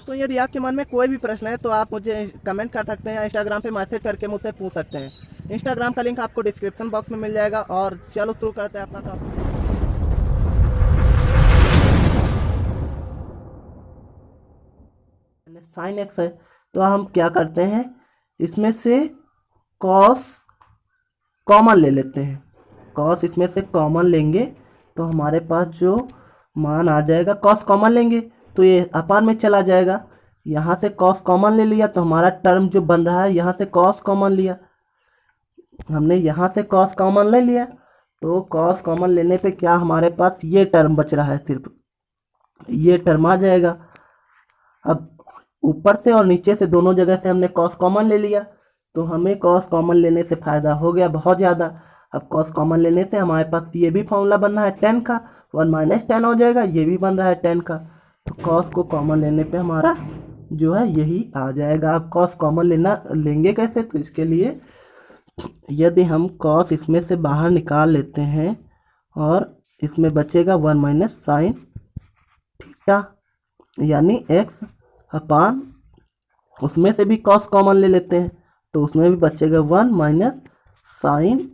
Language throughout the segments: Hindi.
दोस्तों यदि आपके मन में कोई भी प्रश्न है तो आप मुझे कमेंट कर सकते हैं, इंस्टाग्राम पे मैसेज करके मुझसे पूछ सकते हैं। इंस्टाग्राम का लिंक आपको डिस्क्रिप्शन बॉक्स में मिल जाएगा। और चलो शुरू करते हैं अपना टॉपिक। साइन एक्स है तो हम क्या करते हैं, इसमें से कॉस कॉमन ले लेते हैं। कॉस इसमें से कॉमन लेंगे तो हमारे पास जो मान आ जाएगा, कॉस कॉमन लेंगे तो ये अपान में चला जाएगा। यहाँ से कॉस कॉमन ले लिया तो हमारा टर्म जो बन रहा है, यहाँ से कॉस कॉमन लिया हमने, यहाँ से कॉस कॉमन ले लिया तो कॉस कॉमन लेने पे क्या हमारे पास ये टर्म बच रहा है, सिर्फ ये टर्म आ जाएगा। अब ऊपर से और नीचे से दोनों जगह से हमने कॉस कॉमन ले लिया तो हमें कॉस कॉमन लेने से फ़ायदा हो गया बहुत ज़्यादा। अब कॉस कॉमन लेने से हमारे पास ये भी फॉर्मूला बन रहा है टेन का, 1 - 10 हो जाएगा, ये भी बन रहा है 10 का। तो कॉस को कॉमन लेने पे हमारा जो है यही आ जाएगा। अब कॉस कॉमन लेंगे कैसे, तो इसके लिए यदि हम कॉस इसमें से बाहर निकाल लेते हैं और इसमें बचेगा 1 - साइन थीटा, यानी एक्स अपान, उसमें से भी कॉस कॉमन ले लेते हैं तो उसमें भी बचेगा 1 - साइन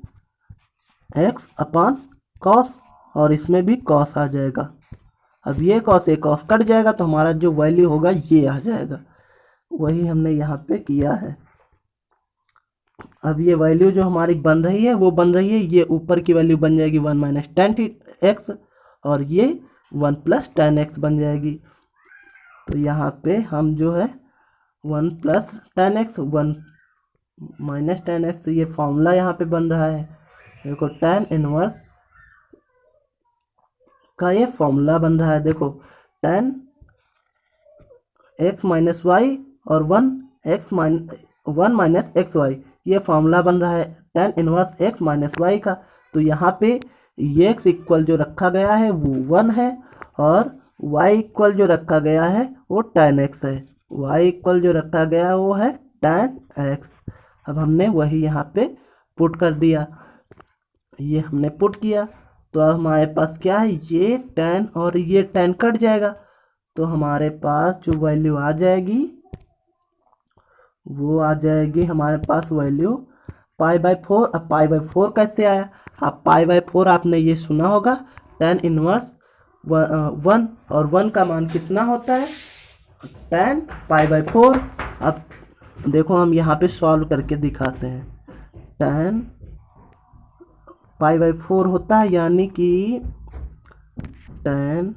एक्स अपान कॉस, और इसमें भी कॉस आ जाएगा। अब ये कॉस एक कॉस कट जाएगा तो हमारा जो वैल्यू होगा ये आ जाएगा। वही हमने यहाँ पे किया है। अब ये वैल्यू जो हमारी बन रही है वो बन रही है, ये ऊपर की वैल्यू बन जाएगी 1 - 10 एक्स और ये 1 + 10 एक्स बन जाएगी। तो यहाँ पे हम जो है 1 + 10 एक्स 1 - 10 एक्स, ये फॉर्मूला यहाँ पे बन रहा है। देखो tan इनवर्स का ये फॉर्मूला बन रहा है। देखो tan x - y और 1 - xy, ये फॉर्मूला बन रहा है tan इनवर्स x - y का। तो यहाँ पे ये x इक्वल जो रखा गया है वो 1 है और y इक्वल जो रखा गया है वो tan x है। y इक्वल जो रखा गया है वो है tan x। अब हमने वही यहाँ पे पुट कर दिया, ये हमने पुट किया तो अब हमारे पास क्या है, ये tan और ये tan कट जाएगा तो हमारे पास जो वैल्यू आ जाएगी वो आ जाएगी हमारे पास वैल्यू π/4। अब π/4 कैसे आया, अब π/4 आपने ये सुना होगा, tan इनवर्स 1 और 1 का मान कितना होता है, tan π/4। अब देखो हम यहाँ पे सॉल्व करके दिखाते हैं। tan π/4 होता है, यानी कि tan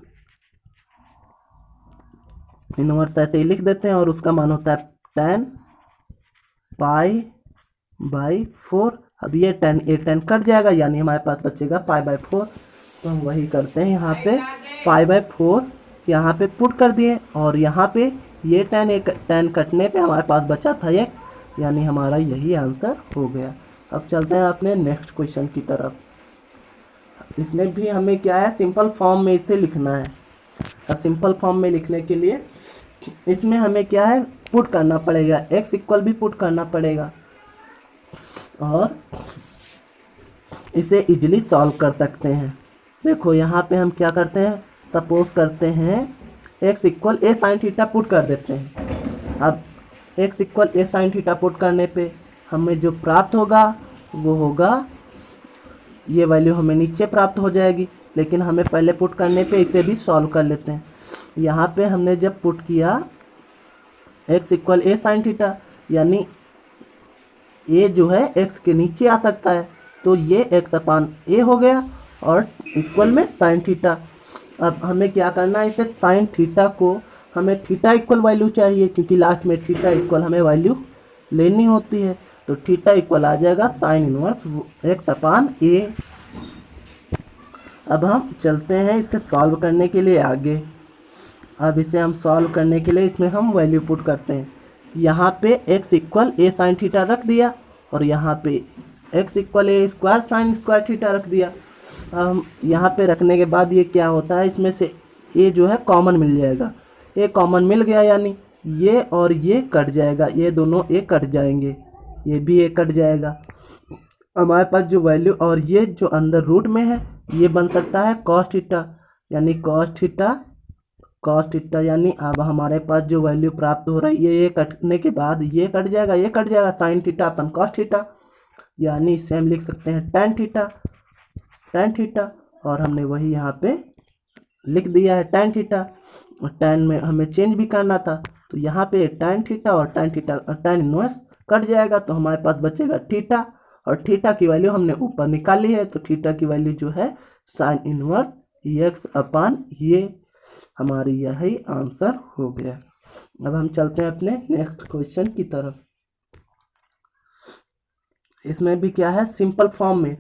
इनवर्स ऐसे ही लिख देते हैं और उसका मान होता है tan π/4। अब ये tan कट जाएगा यानी हमारे पास बचेगा π/4। तो हम वही करते हैं, यहाँ पे π/4 यहाँ पे पुट कर दिए और यहाँ पे ये tan कटने पे हमारे पास बचा था एक, यानी हमारा यही आंसर हो गया। अब चलते हैं अपने नेक्स्ट क्वेश्चन की तरफ। इसमें भी हमें क्या है, सिंपल फॉर्म में इसे लिखना है। और सिंपल फॉर्म में लिखने के लिए इसमें हमें क्या है, पुट करना पड़ेगा, x इक्वल भी पुट करना पड़ेगा और इसे इजीली सॉल्व कर सकते हैं। देखो यहाँ पे हम क्या करते हैं, सपोज करते हैं x equal a sin theta put कर देते हैं। अब x equal a sin theta put करने पे हमें जो प्राप्त होगा वो होगा, ये वैल्यू हमें नीचे प्राप्त हो जाएगी, लेकिन हमें पहले पुट करने पे इसे भी सॉल्व कर लेते हैं। यहाँ पे हमने जब पुट किया x equal a sin theta, यानी a जो है x के नीचे आ सकता है तो ये x अपान a हो गया और इक्वल में sin थीटा। अब हमें क्या करना है, इसे sin थीटा को हमें थीटा इक्वल वैल्यू चाहिए, क्योंकि लास्ट में थीटा इक्वल हमें वैल्यू लेनी होती है। तो थीटा इक्वल आ जाएगा sine inverse x upon a। अब हम चलते हैं इसे सॉल्व करने के लिए आगे। अब इसे हम सॉल्व करने के लिए इसमें हम वैल्यू पुट करते हैं। यहाँ पे x equal a sin theta रख दिया और यहाँ पे x equal a square sine square theta रख दिया। हम यहाँ पे रखने के बाद ये क्या होता है, इसमें से a जो है कॉमन मिल जाएगा, a कॉमन मिल गया यानी ये और ये कट जाएगा, ये दोनों a कट जाएंगे, ये भी a कट जाएगा। हमारे पास जो वैल्यू और ये जो अंदर रूट में है ये बन सकता है cos थीटा, यानी cos थीटा कॉस थीटा, यानी अब हमारे पास जो वैल्यू प्राप्त हो रही है ये कटने के बाद ये कट जाएगा, ये कट जाएगा, साइन थीटा अपन कॉस थीटा, यानी इससे हम लिख सकते हैं टेन थीटा, टेन थीटा। और हमने वही यहाँ पे लिख दिया है टेन थीटा, और टेन में हमें चेंज भी करना था, तो यहाँ पे टेन थीटा और tan theta tan inverse cut जाएगा, तो हमारे पास बचेगा थीटा, और थीटा की वैल्यू हमने ऊपर निकाली है, तो थीटा की वैल्यू जो है साइन इनवर्स एक्स अपान ये, हमारी यही आंसर हो गया। अब हम चलते हैं अपने नेक्स्ट क्वेश्चन की तरफ। इसमें भी क्या है, सिंपल फॉर्म में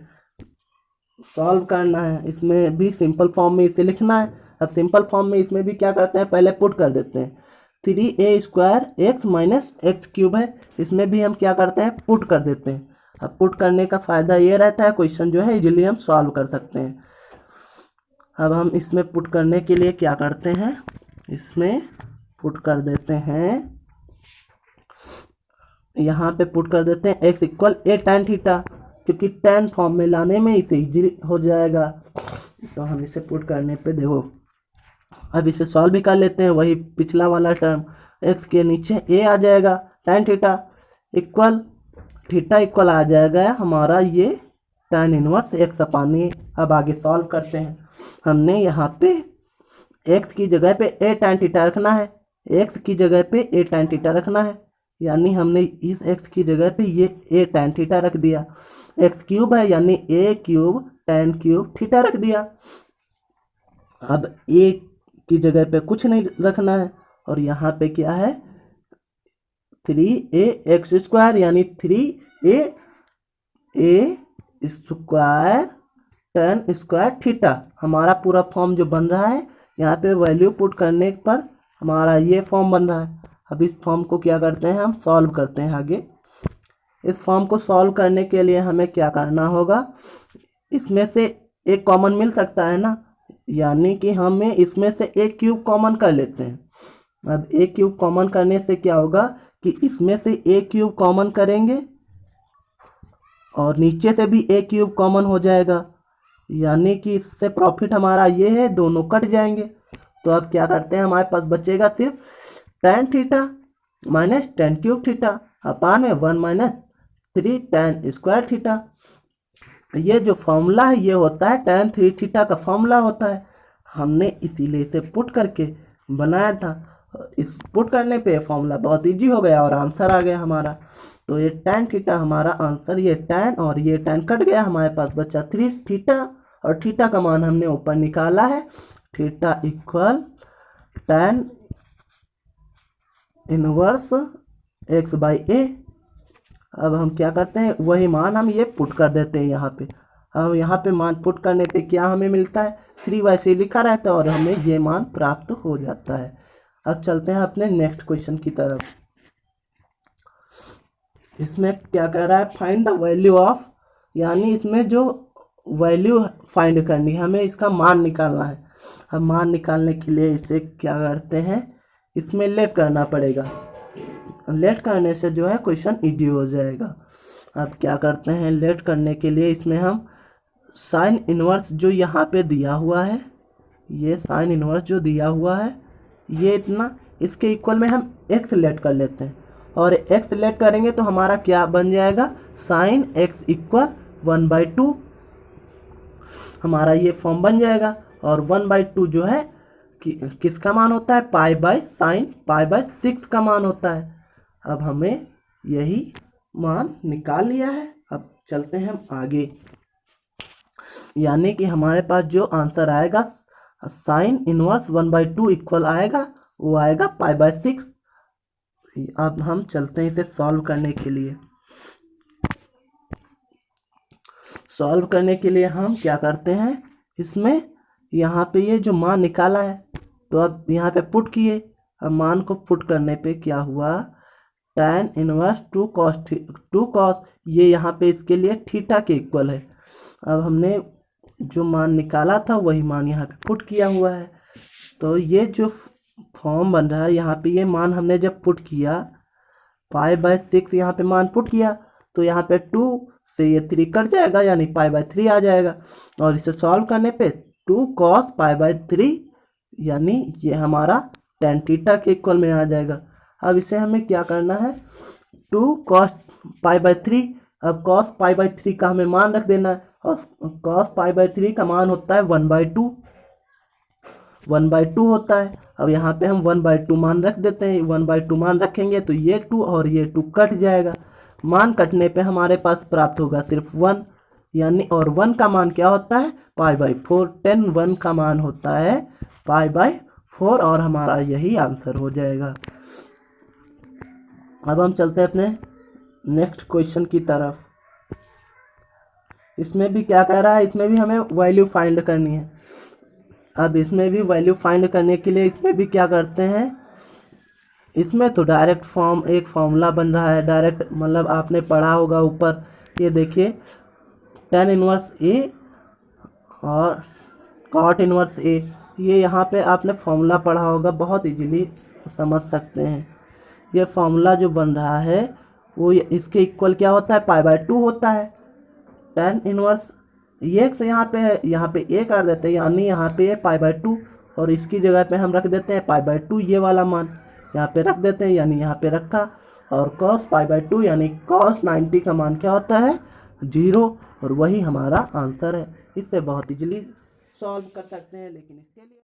सॉल्व करना है, इसमें भी सिंपल फॉर्म में इसे लिखना है। अब सिंपल फॉर्म में इसमें भी क्या करते हैं, पहले पुट कर देते हैं, 3a² x minus x cube है, इसमें भी हम क्या करते हैं, पुट कर देते हैं। अब पुट करने का फ़ायदा ये रहता है, क्वेश्चन जो है इजीली हम सॉल्व कर सकते हैं। अब हम इसमें पुट करने के लिए क्या करते हैं, इसमें पुट कर देते हैं, यहाँ पे पुट कर देते हैं x equal a tan theta, क्योंकि tan फॉर्म में लाने में इसे इजी हो जाएगा। तो हम इसे पुट करने पे देखो, अब इसे सॉल्व भी कर लेते हैं, वही पिछला वाला टर्म, x के नीचे a आ जाएगा, tan theta equal theta equal आ जाएगा हमारा ये tan inverse x upon a. अब आगे सॉल्व करते हैं, हमने यहाँ पे x की जगह पे a tan थीटा रखना है, x की जगह पे a tan थीटा रखना है, यानी हमने इस x की जगह पे ये a tan थीटा रख दिया, x क्यूब है यानी a cube tan cube theta रख दिया। अब a की जगह पे कुछ नहीं रखना है, और यहाँ पे क्या है 3ax² यानी 3a square tan square theta, हमारा पूरा फॉर्म जो बन रहा है, यहाँ पे वैल्यू पुट करने पर हमारा ये फॉर्म बन रहा है। अब इस फॉर्म को क्या करते हैं, हम सॉल्व करते हैं आगे। इस फॉर्म को सॉल्व करने के लिए हमें क्या करना होगा, इसमें से एक कॉमन मिल सकता है ना, यानी कि हमें इसमें से एक क्यूब कॉमन कर लेते हैं। अब एक क्यूब कॉमन करने से क्या होगा कि इसमें से एक क्यूब कॉमन करेंगे और नीचे से भी एक क्यूब कॉमन हो जाएगा, यानी कि इससे प्रॉफिट हमारा ये है, दोनों कट जाएंगे। तो अब क्या करते हैं, हमारे पास बचेगा सिर्फ tan theta minus tan cube theta upon में 1 माइनस 3 tan स्क्वायर थीटा। ये जो फॉर्मूला है ये होता है tan 3 थीटा का फॉर्मूला होता है, हमने इसीलिए इसे पुट करके बनाया था। इस पुट करने पे फॉर्मूला बहुत इजी हो गया और आंसर आ गया हमारा। तो ये tan थीटा हमारा आंसर, ये tan और ये tan कट गया, हमारे पास बचा 3 थीटा, और थीटा का मान हमने ऊपर निकाला है, theta equal tan inverse x by a. अब हम क्या करते हैं, वही मान हम ये पुट कर देते हैं यहाँ पे। हम यहाँ पे मान पुट करने पे क्या हमें मिलता है, 3 वैसे ही लिखा रहता है और हमें ये मान प्राप्त हो जाता है। अब चलते हैं अपने नेक्स्ट क्वेश्चन की तरफ। इसमें क्या कह रहा है, फाइंड द वैल्यू ऑफ, यानी इसमें जो वैल्यू फाइंड करनी है, हमें इसका मान निकालना है। हम मान निकालने के लिए इसे क्या करते हैं, इसमें लेट करना पड़ेगा, लेट करने से जो है क्वेश्चन इजी हो जाएगा। अब क्या करते हैं, लेट करने के लिए इसमें हम साइन इनवर्स जो यहाँ पे दिया हुआ है, ये साइन इनवर्स जो दिया हुआ है ये इतना, इसके इक्वल में हम एक्स लेट कर लेते हैं, और एक्स लेट करेंगे तो हमारा क्या बन जाएगा, साइन एक्स इक्वल 1/2, हमारा ये फॉर्म बन जाएगा। और 1/2 जो है किसका मान होता है, पाई बाई साइन पाई/6 का मान होता है। अब हमें यही मान निकाल लिया है। अब चलते हैं हम आगे, यानी कि हमारे पास जो आंसर आएगा साइन इनवर्स 1/2 इक्वल आएगा, वो आएगा पाई/6। अब हम चलते हैं इसे सॉल्व करने के लिए। सॉल्व करने के लिए हम क्या करते हैं, इसमें यहाँ पे ये जो मान निकाला है तो अब यहाँ पे पुट किए। अब मान को पुट करने पे क्या हुआ, tan इनवर्स 2 cos, ये यहाँ पे इसके लिए थीटा के इक्वल है। अब हमने जो मान निकाला था वही मान यहाँ पे पुट किया हुआ है, तो ये जो फॉर्म बन रहा है यहाँ पे, ये मान हमने जब पुट किया पाई/6 यहाँ पे मान पुट किया, तो यहाँ पे 2 से ये 3 कट जाएगा, यानी पाई/3 आ जाएगा। और इसे सॉल्व करने पे 2 cos पाई/3 यानी ये हमारा tan थीटा के इक्वल में आ जाएगा। अब इसे हमें क्या करना है, 2 cos π/3। अब cos π/3 का हमें मान रख देना है, और cos π/3 का मान होता है 1/2 होता है। अब यहाँ पे हम 1/2 मान रख देते हैं। 1/2 मान रखेंगे तो ये 2 और ये 2 कट जाएगा। मान कटने पे हमारे पास प्राप्त होगा सिर्फ 1, यानी और 1 का मान क्या होता है, π/4। 10 1 का मान होता है π/4 और हमारा यही आंसर हो जाएगा। अब हम चलते हैं अपने नेक्स्ट क्वेश्चन की तरफ। इसमें भी क्या कह रहा है, इसमें भी हमें वैल्यू फाइंड करनी है। अब इसमें भी वैल्यू फाइंड करने के लिए इसमें भी क्या करते हैं, इसमें तो डायरेक्ट एक फॉर्मूला बन रहा है। डायरेक्ट मतलब आपने पढ़ा होगा ऊपर, ये देखिए tan इनवर्स A और cot इनवर्स A, ये यहाँ पे आपने फॉर्मूला पढ़ा होगा, बहुत इजीली समझ सकते हैं। ये फॉर्मूला जो बन रहा है वो इसके इक्वल क्या होता है, π/2 होता है। tan इनवर्स ये से यहाँ पे A कर देते हैं, यानी यहाँ पे π/2 और इसकी जगह पे हम रख देते हैं π/2, ये वाला मान यहाँ पे रख देते हैं, यानी यहाँ पे रखा। और cos π/2 यानी cos 90 का मान क्या होता है, 0, और वही हमारा आंसर है। इससे बहुत इजीली सॉल्व कर सकते हैं, लेकिन इसके लिए